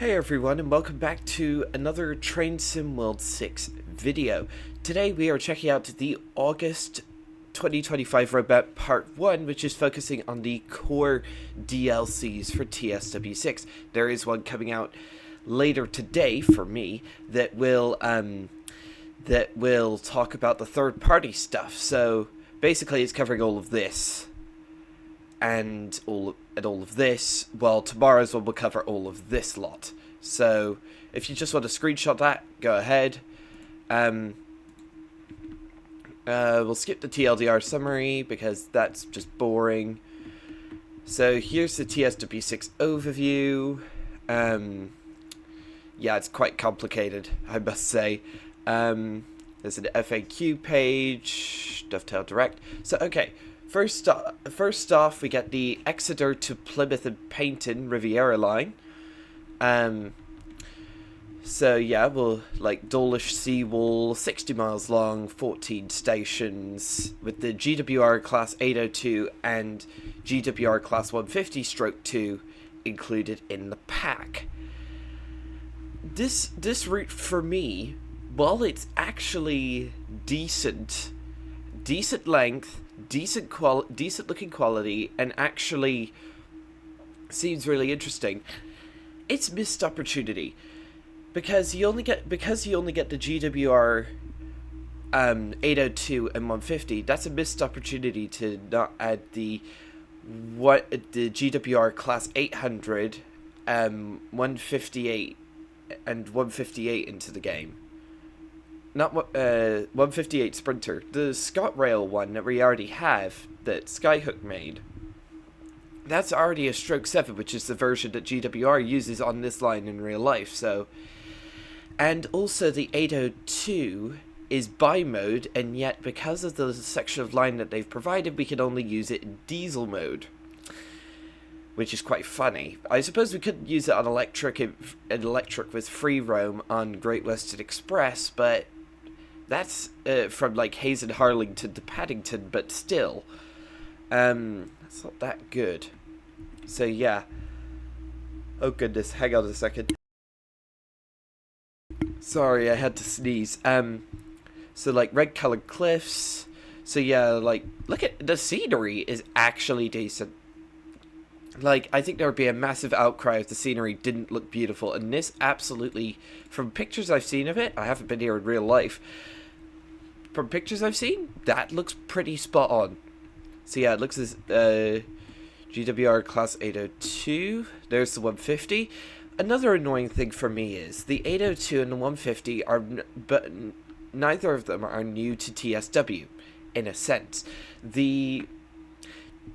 Hey everyone, and welcome back to another Train Sim World 6 video. Today we are checking out the August 2025 roadmap part 1, which is focusing on the core DLCs for TSW6. There is one coming out later today for me that will talk about the third-party stuff. So basically it's covering all of this and all of this, while tomorrow's one will cover all of this lot. So if you just want to screenshot that, go ahead. We'll skip the TLDR summary because that's just boring. So here's the TSW6 overview. Yeah, it's quite complicated, I must say. There's an FAQ page, Dovetail Direct. So okay. First off, we get the Exeter to Plymouth and Paignton Riviera line. So yeah, we'll like Dawlish seawall, 60 miles long, 14 stations, with the GWR Class 802 and GWR Class 150/2 included in the pack. This route for me, while it's actually decent length, decent looking quality, and actually seems really interesting, it's missed opportunity because you only get the GWR 802 and 150. That's a missed opportunity to not add the GWR Class 800, 158 and 158 into the game. Not 158 Sprinter. The ScotRail one that we already have, that Skyhook made, that's already a Stroke 7, which is the version that GWR uses on this line in real life. So, and also the 802 is bi-mode, and yet because of the section of line that they've provided, we can only use it in diesel mode, which is quite funny. I suppose we could use it on electric with free roam on Great Western Express, but that's from like Hayes and Harlington to Paddington, but still, that's not that good. So yeah. Oh goodness, hang on a second. Sorry, I had to sneeze. So like red colored cliffs. So yeah, like look at the scenery is actually decent. Like, I think there would be a massive outcry if the scenery didn't look beautiful, and this absolutely, from pictures I've seen of it, I haven't been here in real life, from pictures I've seen, that looks pretty spot on. So yeah, it looks as GWR Class 802, there's the 150. Another annoying thing for me is, the 802 and the 150 are, but neither of them are new to TSW, in a sense. The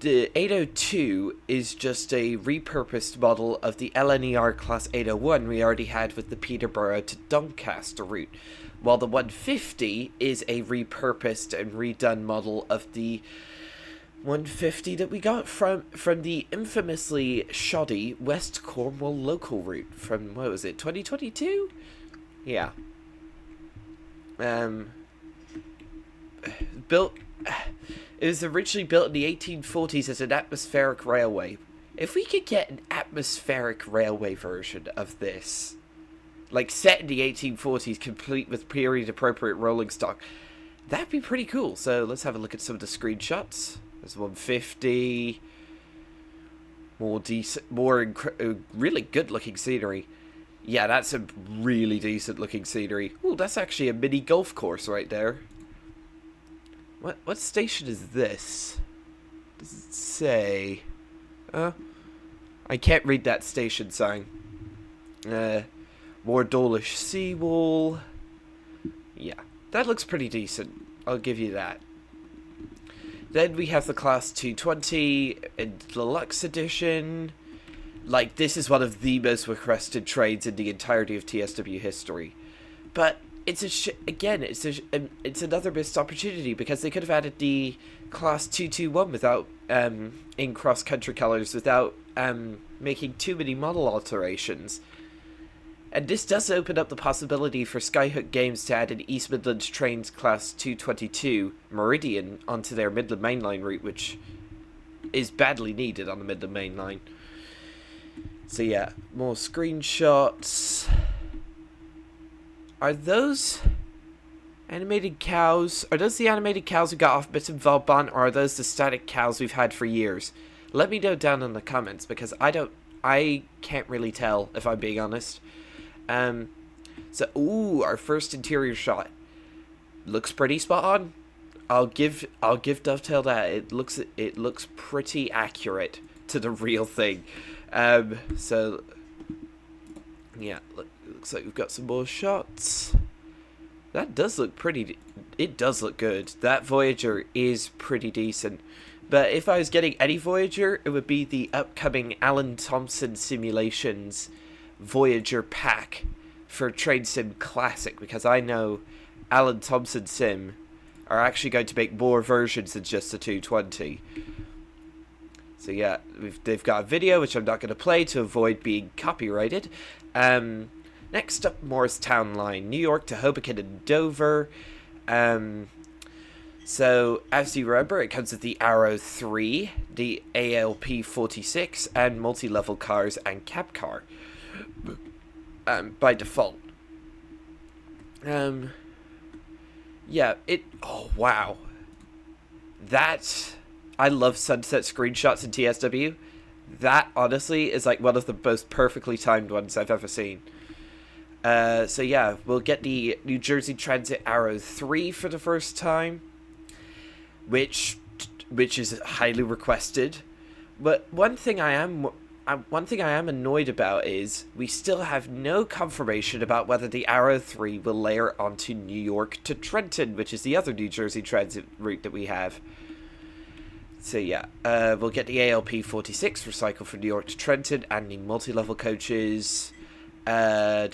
802 is just a repurposed model of the LNER Class 801 we already had with the Peterborough to Doncaster route, while the 150 is a repurposed and redone model of the 150 that we got from the infamously shoddy West Cornwall local route from, what was it, 2022? Yeah. It was originally built in the 1840s as an atmospheric railway. If we could get an atmospheric railway version of this, like set in the 1840s, complete with period-appropriate rolling stock, that'd be pretty cool. So let's have a look at some of the screenshots. There's 150. More decent, really good-looking scenery. Yeah, that's a really decent-looking scenery. Ooh, that's actually a mini golf course right there. What station is this? Does it say? I can't read that station sign. More Dawlish seawall. Yeah, that looks pretty decent. I'll give you that. Then we have the Class 220 in Deluxe Edition. Like, this is one of the most requested trains in the entirety of TSW history. But it's it's another missed opportunity because they could have added the Class 221 without in cross-country colors without making too many model alterations. And this does open up the possibility for Skyhook Games to add an East Midlands Trains Class 222 Meridian onto their Midland Main Line route, which is badly needed on the Midland Main Line. So yeah, more screenshots. Are those animated cows? Are those the animated cows who got off bits of Vauban, or are those the static cows we've had for years? Let me know down in the comments, because I can't really tell, if I'm being honest. So, ooh, our first interior shot looks pretty spot on. I'll give Dovetail that. It looks pretty accurate to the real thing. So yeah, looks like we've got some more shots. That does look pretty. It does look good. That Voyager is pretty decent. But if I was getting any Voyager, it would be the upcoming Alan Thompson Simulations Voyager pack for Train Sim Classic, because I know Alan Thompson Sim are actually going to make more versions than just the 220. So yeah, they've got a video which I'm not going to play to avoid being copyrighted. Next up, Morristown Line, New York to Hoboken and Dover. So, as you remember, it comes with the Arrow 3, the ALP46, and multi-level cars and cab car. By default. Yeah, oh, wow. I love sunset screenshots in TSW. That, honestly, is like one of the most perfectly timed ones I've ever seen. So yeah, we'll get the New Jersey Transit Arrow 3 for the first time, which is highly requested. But one thing I am annoyed about is we still have no confirmation about whether the Arrow 3 will layer onto New York to Trenton, which is the other New Jersey Transit route that we have. So yeah, we'll get the ALP46 recycled from New York to Trenton, and the multi-level coaches. Yeah.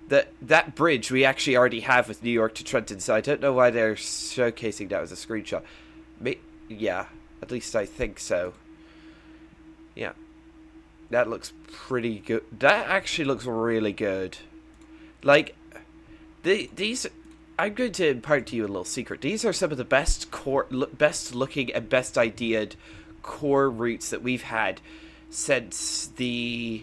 That bridge we actually already have with New York to Trenton, so I don't know why they're showcasing that as a screenshot. Yeah, at least I think so. Yeah. That looks pretty good. That actually looks really good. Like, these... I'm going to impart to you a little secret. These are some of the best looking and best ideaed core routes that we've had since the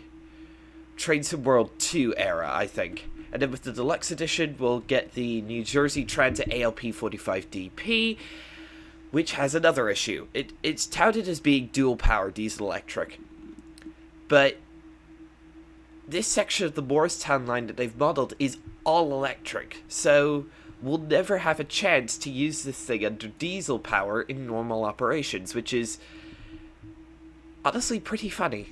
Train Sim World 2 era, I think. And then with the deluxe edition, we'll get the New Jersey Transit ALP45DP, which has another issue. It's touted as being dual power diesel electric, but this section of the Morristown line that they've modeled is all electric, so we'll never have a chance to use this thing under diesel power in normal operations, which is honestly pretty funny.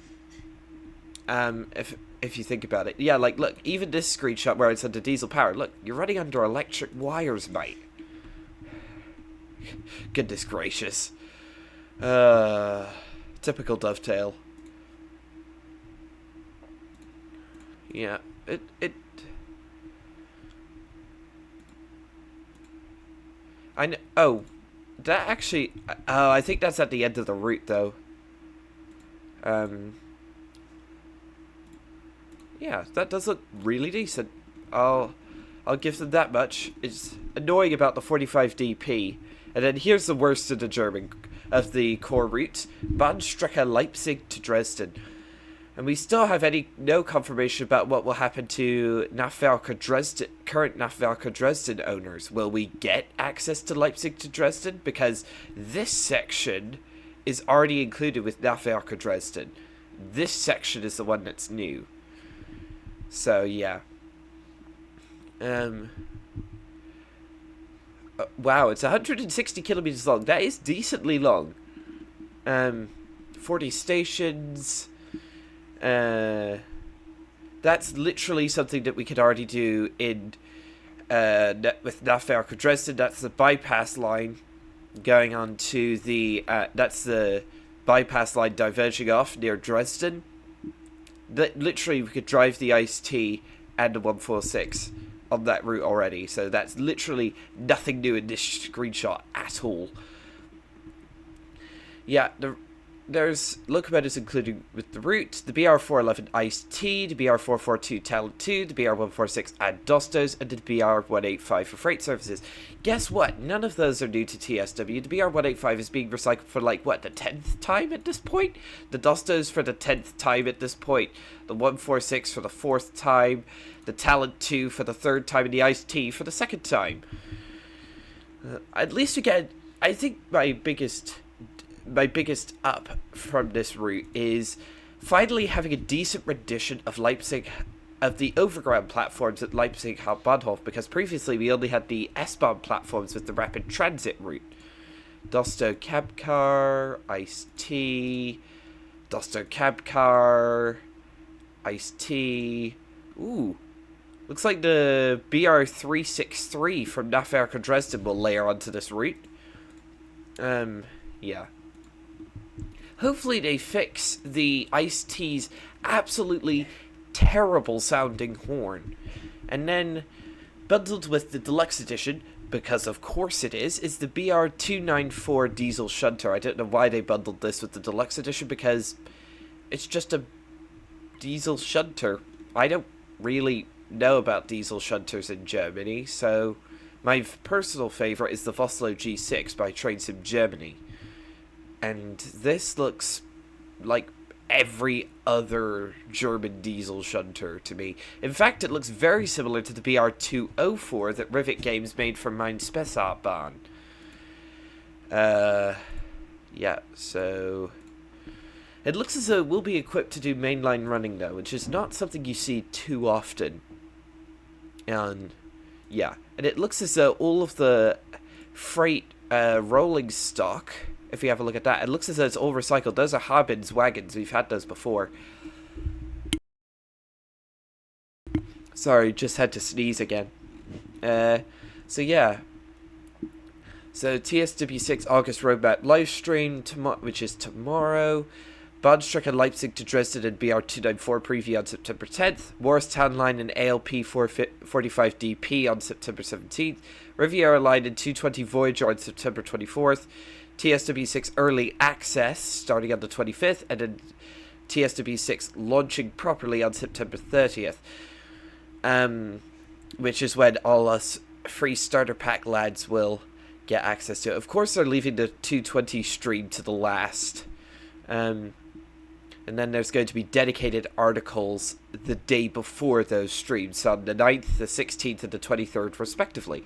If you think about it. Yeah, like, look, even this screenshot where it's under diesel power, look, you're running under electric wires, mate. Goodness gracious. Typical Dovetail. Yeah, I know. Oh, that actually. Oh, I think that's at the end of the route, though. Yeah, that does look really decent. I'll give them that much. It's annoying about the 45DP, and then here's the worst of the core routes: Bahnstrecke Leipzig to Dresden. And we still have no confirmation about what will happen to current Nachwerke Dresden owners. Will we get access to Leipzig to Dresden? Because this section is already included with Nachwerke Dresden. This section is the one that's new. So, yeah. Wow, it's 160 kilometers long. That is decently long. 40 stations. That's literally something that we could already do in with Nachwerke Dresden. That's the bypass line going on to the that's the bypass line diverging off near Dresden. That literally we could drive the Ice-T and the 146 on that route already. So that's literally nothing new in this screenshot at all. Yeah, there's locomotives including with the route, the BR411 Ice-T, the BR442 Talent 2, the BR146 Adostos, and the BR185 for freight services. Guess what? None of those are new to TSW. The BR185 is being recycled for, like, what, the 10th time at this point? The Dostos for the 10th time at this point. The 146 for the 4th time. The Talent 2 for the 3rd time. And the Ice-T for the 2nd time. At least we get... I think my biggest up from this route is finally having a decent rendition of Leipzig, of the overground platforms at Leipzig Hauptbahnhof, because previously we only had the S-Bahn platforms with the rapid transit route. Dosto cab car, Ice-T, Dosto cab car, Ice-T. Ooh, looks like the BR363 from Nahverker Dresden will layer onto this route. Yeah. Hopefully they fix the Ice-T's absolutely terrible sounding horn. And then, bundled with the deluxe edition, because of course it is the BR294 diesel shunter. I don't know why they bundled this with the deluxe edition, because it's just a diesel shunter. I don't really know about diesel shunters in Germany, so my personal favourite is the Vossloh G6 by Train Sim Germany. And this looks like every other German diesel shunter to me. In fact, it looks very similar to the BR204 that Rivet Games made for Mein Spessartbahn. Yeah, so... It looks as though it will be equipped to do mainline running, though, which is not something you see too often. And, yeah. And it looks as though all of the freight rolling stock... If we have a look at that, it looks as though it's all recycled. Those are Habin's wagons. We've had those before. Sorry, just had to sneeze again. So yeah. So TSW6 August roadmap livestream, which is tomorrow. Bahnstrecke and Leipzig to Dresden and BR294 preview on September 10th. Morristown line and ALP 45DP on September 17th. Riviera line and 220 Voyager on September 24th. TSW6 Early Access starting on the 25th, and then TSW6 launching properly on September 30th. Which is when all us free starter pack lads will get access to it. Of course, they're leaving the 220 stream to the last. And then there's going to be dedicated articles the day before those streams, on the 9th, the 16th, and the 23rd, respectively.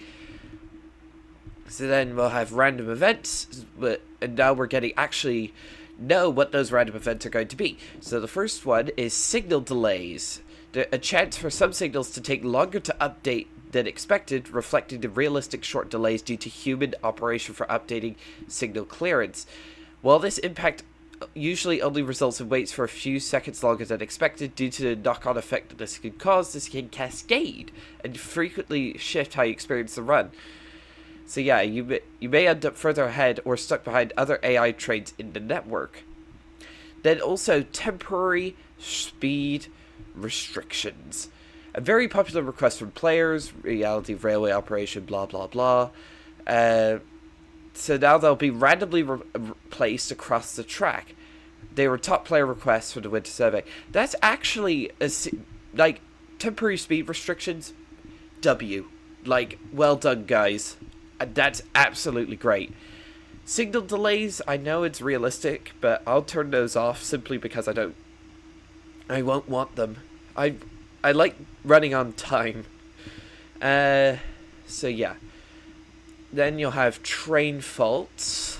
So then we'll have random events, and now we're getting actually know what those random events are going to be. So the first one is signal delays. A chance for some signals to take longer to update than expected, reflecting the realistic short delays due to human operation for updating signal clearance. While this impact usually only results in waits for a few seconds longer than expected, due to the knock-on effect that this can cause, this can cascade and frequently shift how you experience the run. So yeah, you may end up further ahead or stuck behind other AI trains in the network. Then also temporary speed restrictions. A very popular request from players, reality of railway operation, blah blah blah. So now they'll be randomly placed across the track. They were top player requests for the winter survey. That's actually, like, temporary speed restrictions, W. Like, well done, guys. That's absolutely great. Signal delays, I know it's realistic, but I'll turn those off simply because I won't want them. I like running on time. So yeah. Then you'll have train faults.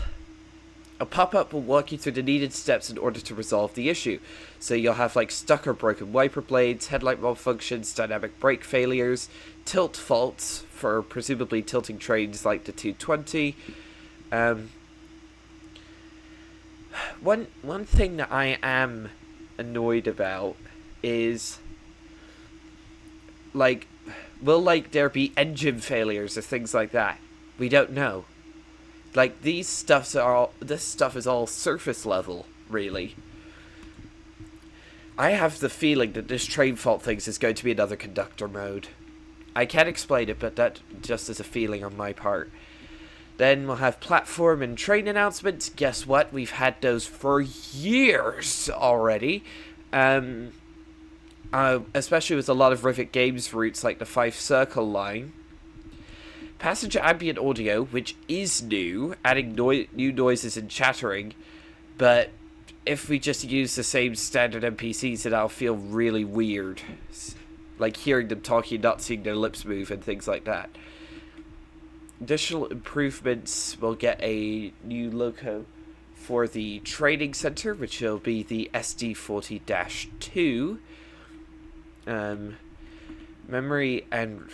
A pop-up will walk you through the needed steps in order to resolve the issue. So you'll have like stuck or broken wiper blades, headlight malfunctions, dynamic brake failures, tilt faults for presumably tilting trains like the 220. One thing that I am annoyed about is, like, will like there be engine failures or things like that? We don't know. Like, this stuff is all surface level, really. I have the feeling that this train fault thing is going to be another conductor mode. I can't explain it, but that just is a feeling on my part. Then we'll have platform and train announcements. Guess what? We've had those for years already. Especially with a lot of Rivet Games routes like the 5 Circle line. Passenger ambient audio, which is new, adding new noises and chattering. But if we just use the same standard NPCs, then I'll feel really weird. Like hearing them talking, not seeing their lips move and things like that. Additional improvements, we'll get a new logo for the training center, which will be the SD40-2. Memory and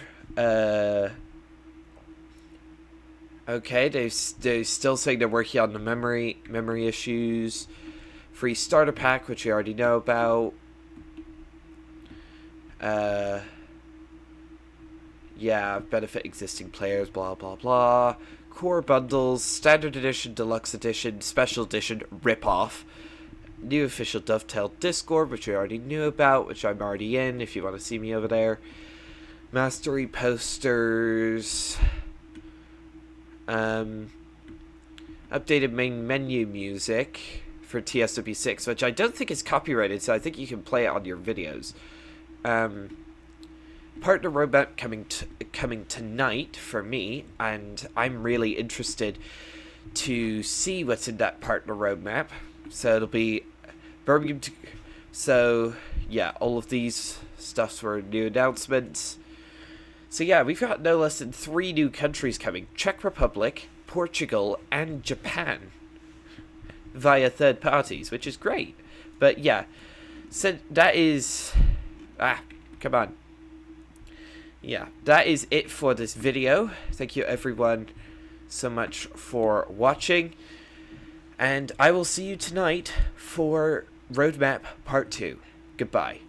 okay, they're still saying they're working on the memory issues. Free starter pack, which we already know about. Yeah, benefit existing players, blah blah blah. Core bundles, standard edition, deluxe edition, special edition, rip-off. New official Dovetail Discord, which we already knew about, which I'm already in if you want to see me over there. Mastery posters. Updated main menu music for TSW6, which I don't think is copyrighted, so I think you can play it on your videos. Partner roadmap coming tonight for me, and I'm really interested to see what's in that partner roadmap. So it'll be Birmingham. So yeah, all of these stuffs were new announcements. So yeah, we've got no less than 3 new countries coming: Czech Republic, Portugal, and Japan via third parties, which is great. But yeah, so that is come on. Yeah, that is it for this video. Thank you everyone so much for watching, and I will see you tonight for Roadmap Part 2. Goodbye.